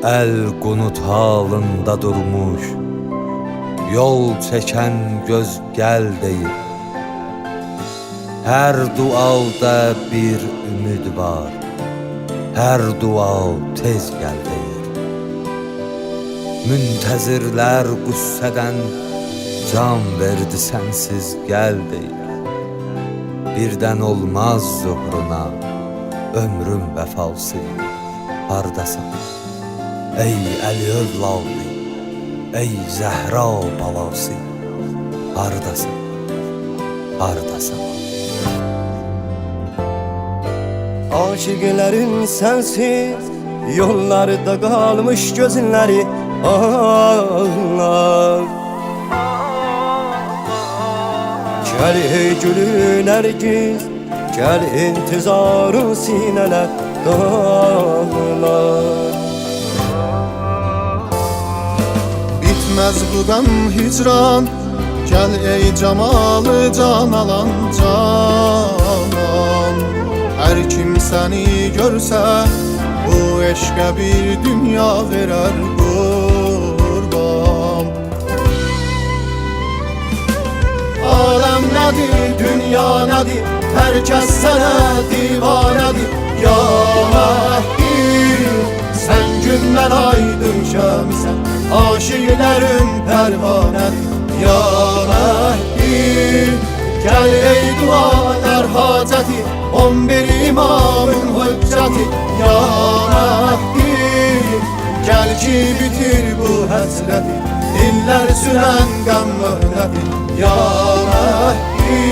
El qunut halında durmuş, yol çəkən göz gəl deyir. Hər dualda bir ümid var, hər dua tez gəl deyir. Müntəzirlər qüssədən can verdi sənsiz gəl deyir. Birdən olmaz zuhruna ömrüm vəfası, hardasan? Ey Əli övladı, ey Zəhra balası, hardasan, hardasan? Aşıqlərin sənsiz yollarda qalmış gözləri ağlar. Gəl ey gülün ərgiz, gəl intizarın sinələr dağlar. Bitmez bu qəm hicran, gəl ey camalı can alan canan. Hər kim səni görsə, bu eşqə bir dünya verər qurban. Aləm nədir, dünya nədir, hər kəs sənə divanədir. Ya Məhdi, sən gündən aydın şəmisən, aşiqlərin pərvanədir. Ya Məhdi, gəl ey dualar hacəti, 11 imamın hüccəti. Ya Məhdi, gəl ki bitir bu həsrəti, illər sürən qəm möhnəti. Ya Məhdi,